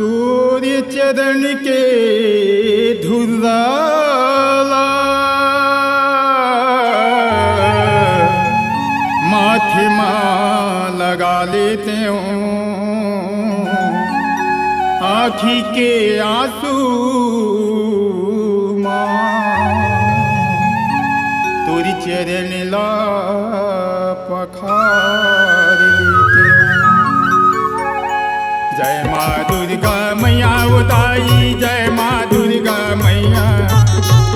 तोरे चरण के धुराला माथे माँ लगा लेते हूँ, आँखी के आंसू माँ तोरी चरण ला पखार लेते हूँ। जय माँ दुर्गा मैया उताई, जय माँ दुर्गा मैया,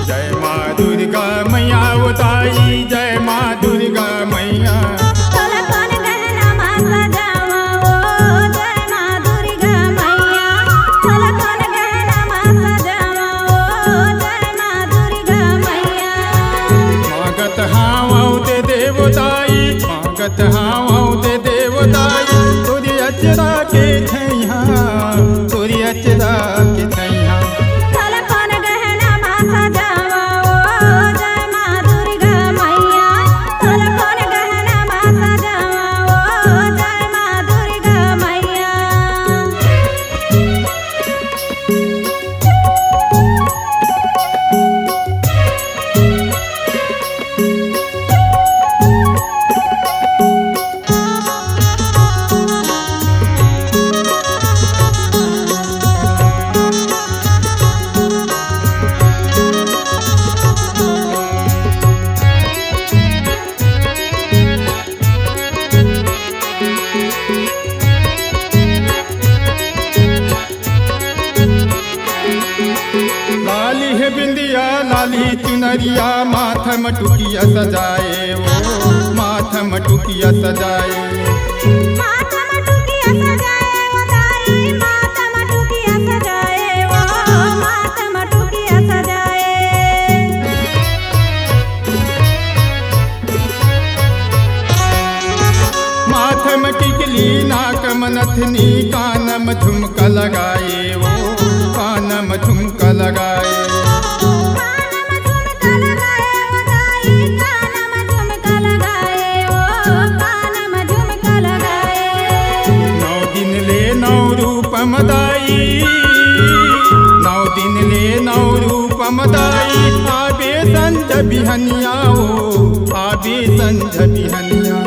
जय माँ दुर्गा मैया उताई, जय माँ दुर्गा मैया। मांगत हाँ ते देवताई, तोरी अचरा के छैया, तोरी अचरा के छैया। लाली है बिंदिया लाली चुनरिया, माथम टुकिया सजाए वो, माथम टुकिया सजाए। माथम टिकली नाकम नथनी, कानम झुमका लगाए वो, कानम झुमका लगाए। नौ दिन ले नौ रूपम दाई, नौ दिन ले नौ रूपम दाई, आबे संझ बिहनिया ओ, आबे संझ बिहनिया।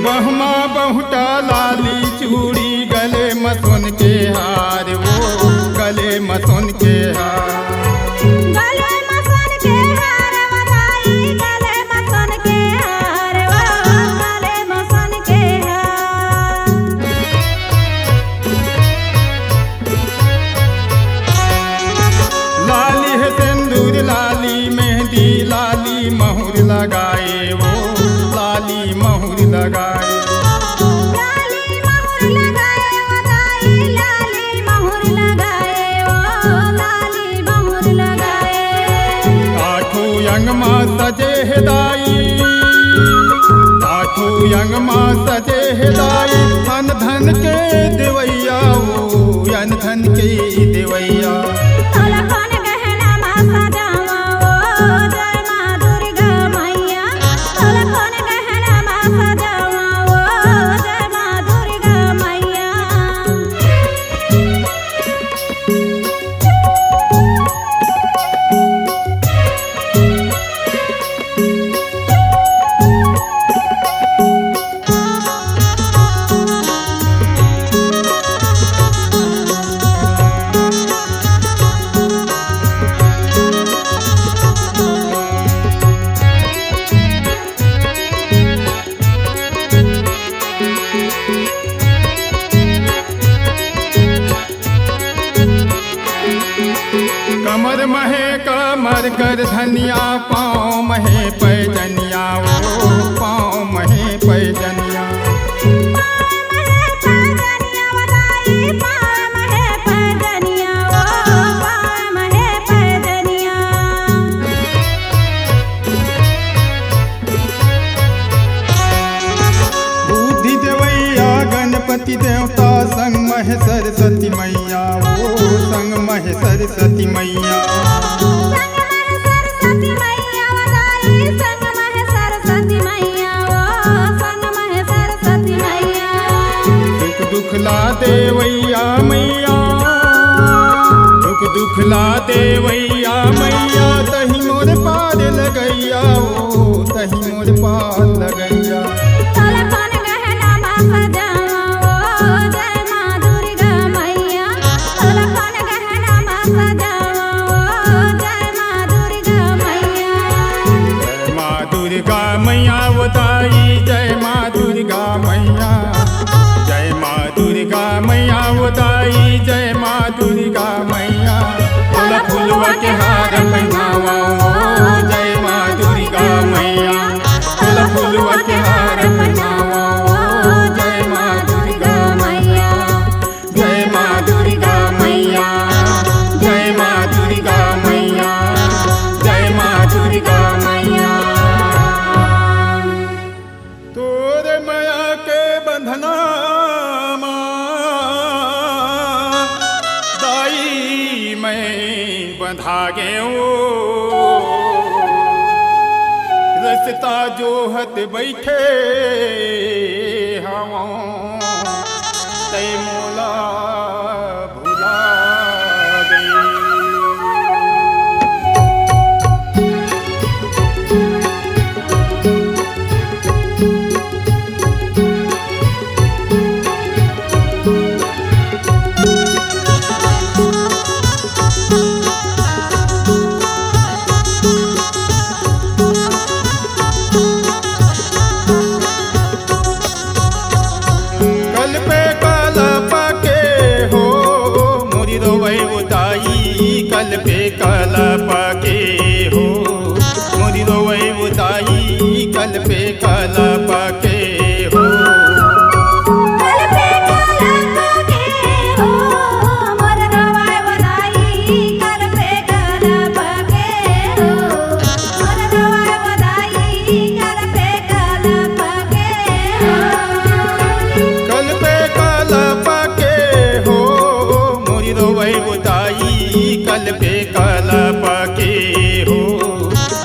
बहुमा बहुटा लाली चूड़ी, गले मसुन के हार वो, गले मसुन के हार। गले मसुन के हार बताई, गले मसुन के हार वो, गले मसुन के हार। लाली है सिंदूर लाली मेहंदी, लाली महुर लगाए वो, लाली महुर लगाए। लाली महुर लगाए बताई, लाली महुर लगाए वो, लाली महुर लगाए। आठों यंग माँ सजे हिदाई, आठों यंग माँ सजे हिदाई, अन धन के देवैया वो, अन धन के देवैया। भर कर धनिया पाँव महे पैजनिया ओ पाँव महे पैजनिया। बुद्धि देवैया गणपति देवता संग महे सरस्वती मैया ओ संग महे सरस्वती मैया। दुख दुखला देवैया मैया दुख दुखला देवैया मैया तही मोर पार लगैया ओ तही मोर पार लगैया। दुर्गा मैया उदाई जय माँ दुर्गा मैया जय माँ दुर्गा मैया उदाई जय माँ दुर्गा मैया। फूल फूलवा के हार पहनावा ओ जय माँ दुर्गा मैया फूल फूलवा के हार पहनावा ओ जय माँ दुर्गा मैया जय माँ दुर्गा मैया जय माँ दुर्गा मैया जय माँ दुर्गा मैया। तोरे माया के बंधना दाई मैं बंधा गयो रस्ता जोहत बैठे हम तै मोला भुला गई। कल पे कलपा के हो मोरी रोवै उदाई कल पे कलपा के हो। कल पे कलपा के हो मोरी रोवै उदाई कल पे कलपा के हो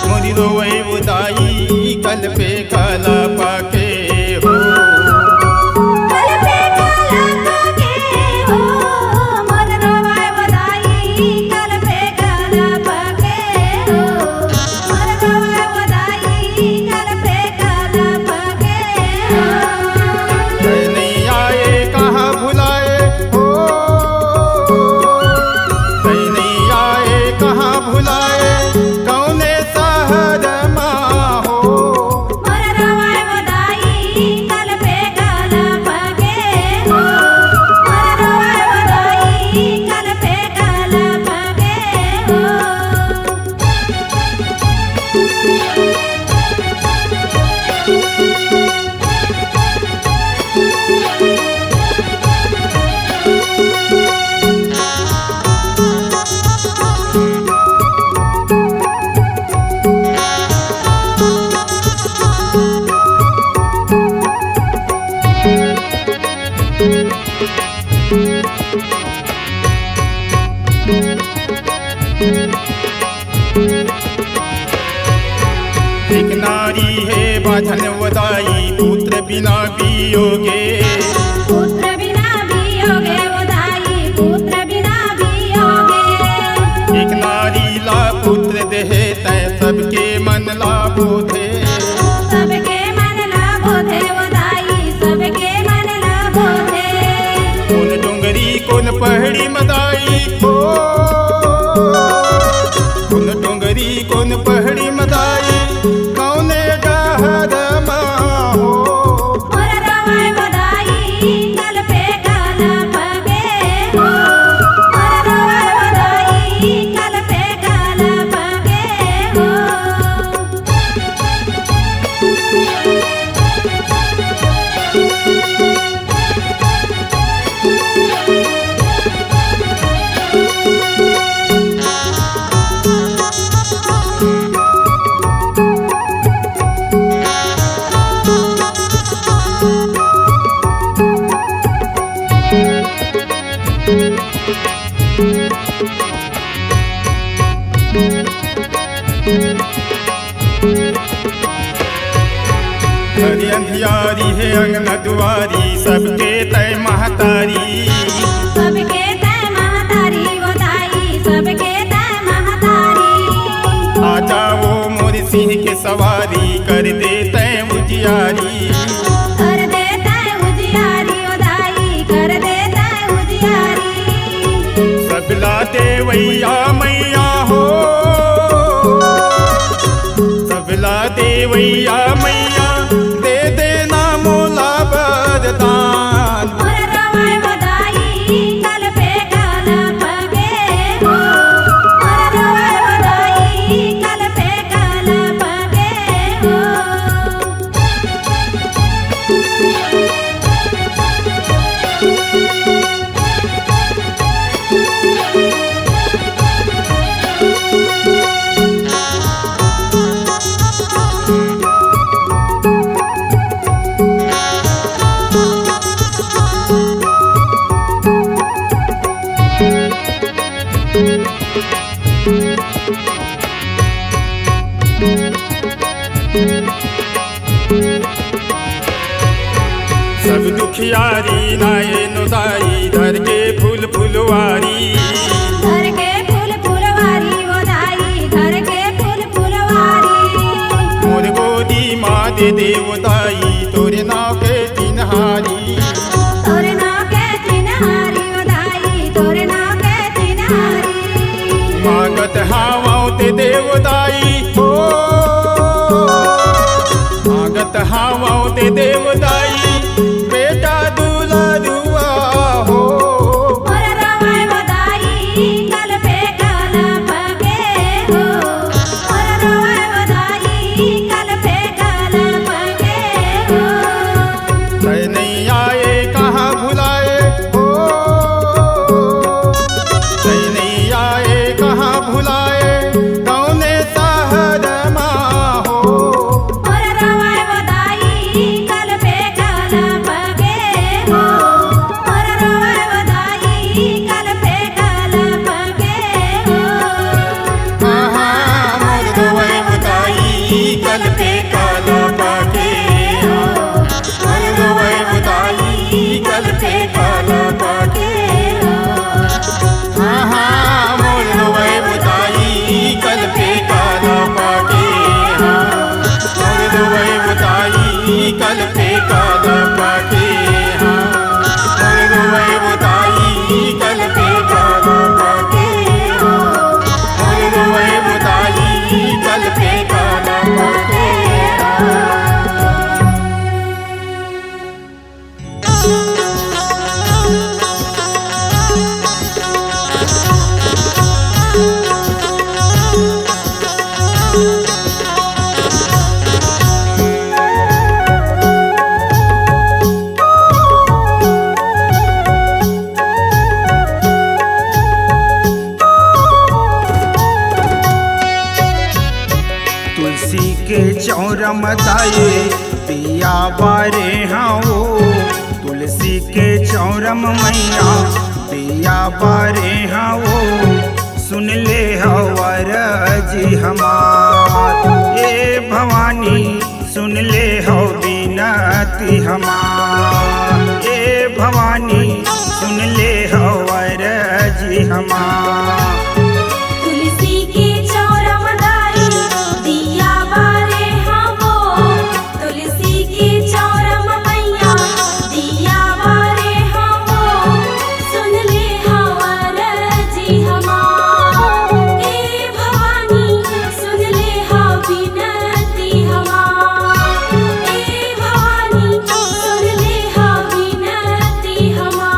मोरी रोवै उदाई कल पे कलपा के हो। नहीं आए कहाँ भुलाए हो नहीं आए कहाँ भुलाए कौने शहर माँ हो। एक नारी है बाधन वदाई पुत्र बिना बियोगे पुत्र बिना बियोगे उदाई पुत्र बिना बियोगे। एक नारी ला पुत्र देहे तय सबके मन लाभो थे सबके मन लाभो थे उदाई सबके मन लाभो थे। कौन डोंगरी कौन पहाड़ी मदाई हो कौन डोंगरी कौन पहाड़ी मदाई कौने डहर माँ हो। मोर रवाय उदाई अंगना दुआरी सबके तय महतारी। सबके तय महतारी वो दाई सबके तय महतारी। आ जाओ मोर सिंह के सवारी कर दे तय उजियारी। कर दे तय उजियारी ओ दाई कर दे तय उजियारी। सबला देवैया मैया हो, सबला देवैया मैया दे देना मोला वरदान। मोर रवाय वो दाई कल पे कल पगे हो। मोर रवाय वो दाई कल पे कल पगे हो। सब दुखियारी नाये नुदाई धर के फूल फुलवारी। घर के फूल फुलवारी वो दाई घर के फूल फुलवारी। मोर गोदी माँ दे देवदाई तोरे नाव के चिन्हारी। तोरे नाव के चिन्हारी वो दाई तोरे नाव के चिन्हारी। मागत हावाओ ते देवदाई हो, मागत हावाओ ते देवदाई बेटा दुलारुआ हो। मोर रवाय वो दाई कल पे कल पगे हो। मोर रवाय वो दाई कल पे कल पगे हो। तय नहीं आए कहाँ भुलाए हो, तय नहीं आए कहाँ भुलाए कौने शहर माँ हो। मोर रवाय वो दाई कल पे कल पगे हो। मोर रवाय वो दाई कल पे कल पगे हो। हाँ मोर रवाय बताई कल पे काला पाके हो। मोर रवाय बताई कल पे काला पाके हो। हाँ मोर रवाय बताई कल पे काला पाके हो। मोर रवाय बताई कल पे काला पाके हो। मोर रवाय बताई कल पे काला पाके हो। मोर रवाय बताई कल पे काला पाके हो। तुलसी के चौरम दाए पिया बारे हाओ। तुलसी के चौरम मैया पिया बारे हाओ। सुन ले हवर जी हमार ए भवानी सुन ले हो बिनती हमार। ए भवानी सुन ले हवर जी हमार। तुलसी के चौरम दाई दिया बारे हमो। तुलसी के चौरम मैया दिया बारे हमो। सुन ले हवर जी हमार। ए भवानी सुन ले हा बिनती हमार। ए भवानी सुन ले हा बिनती हमार।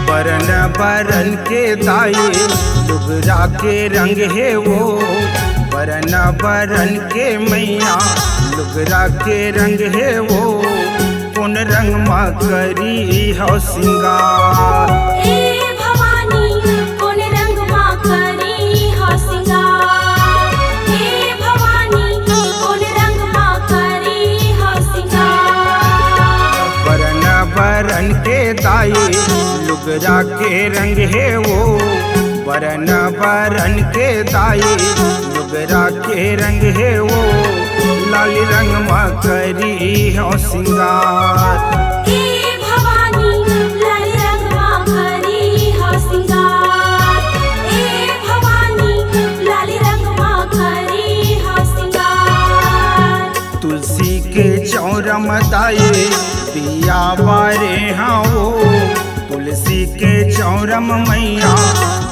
बरन बरन के दाए लुगरा के रंग है वो। बरन बरन के मैया लुगरा के रंग है वो कौन रंग माँ करी हो सिंगार। ए भवानी कौन रंग माँ करी हो सिंगार। ए भवानी कौन रंग माँ करी हो सिंगार। बरन बरन के दाई लुगरा के रंग है वो बरन बरन के दाई लुगरा के रंग है वो लाल रंग माँ करी हो सिंगार। ए भवानी लाल रंग माँ करी हो सिंगार। ए भवानी लाल रंग माँ करी हो सिंगार। तुलसी के चौरम दाई दिया बारे हाँ वो तुलसी के चौरम मैया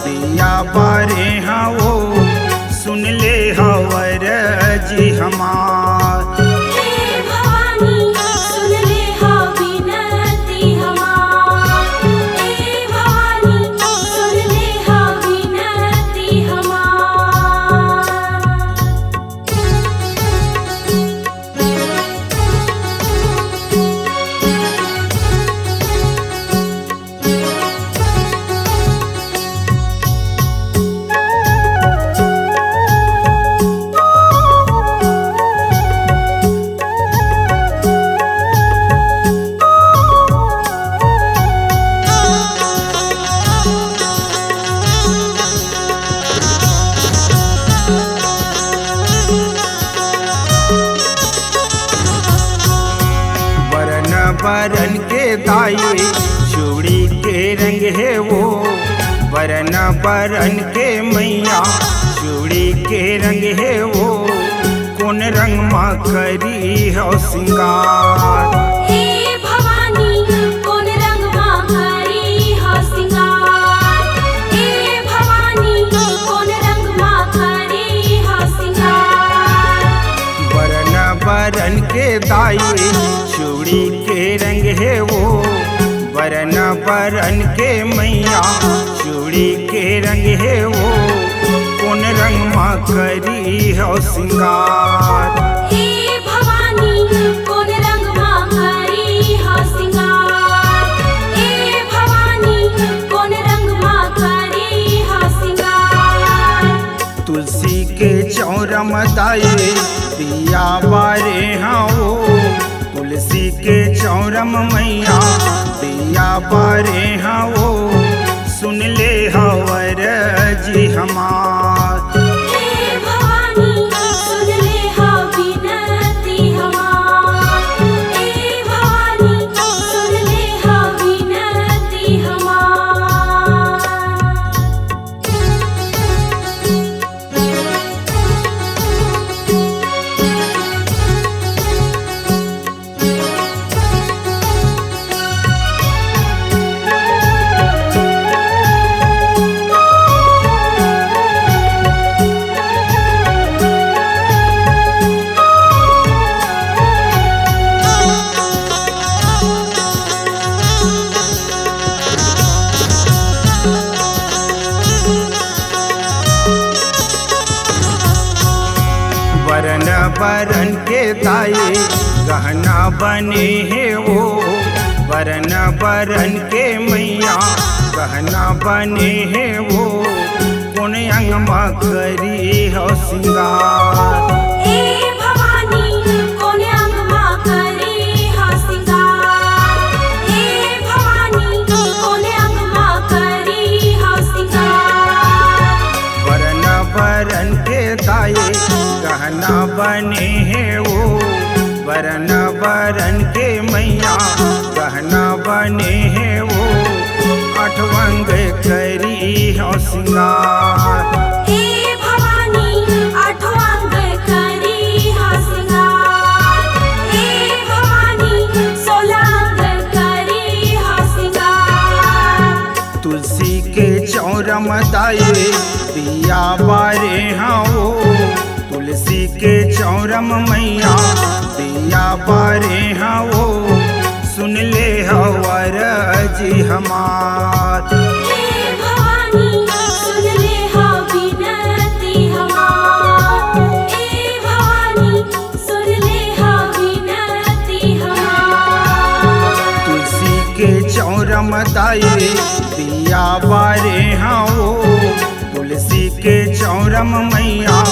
दिया बारे हाँ वो सुन ले हवर जी हमार। हे भवानी सुन ले हो विनती हमार। हे भवानी सुन ले हो विनती हमार। बरन बरन के दाई चूड़ी के रंग है वो बरन बरन के मैया चूड़ी के रंग है वो कौन रंग माँ करी हो सिंगार। हे भवानी कौन रंग माँ करी हो सिंगार। हे भवानी कौन रंग माँ करी हो सिंगार। बरन बरन के दाई चूड़ी के रंग है वो बरन बरन के मैया चूड़ी के रंग है वो कौन रंग माँ करी हो सिंगार। हे भवानी कौन रंग माँ करी हो सिंगार। हे भवानी कौन रंग माँ करी हो सिंगार। तुलसी के चौरम दाई दिया बारे हाँ वो तुलसी के चौरम मैया दिया बारे हाँ वो सुन ले हवर जी हमार। हे भवानी सुन ले हो विनती हमार। हे भवानी सुन ले हो विनती हमार। बरन बरन के दाई गहना बने है वो बरन बरन के मैया गहना बने है वो कौन अंग माँ करी हो सिंगार। हे भवानी कौन अंग माँ करी हो सिंगार। हे भवानी कौन अंग माँ करी हो सिंगार। बरन बरन के दाई गहना बने है वो बरन बरन के मैया गहना बने है वो अठवंग करी हो सिंगार। हे भवानी अठवंग करी हो सिंगार। हे भवानी सोलंग करी हो सिंगार। तुलसी के चौरम दाई दिया बारे हाँ वो तुलसी के चौरम मैया दिया बारे हाँ वो सुन ले हवर जी हमार। हे भवानी सुन ले हो विनती हमार। दाई दिया बारे हाँ वो तुलसी के चौरम मैया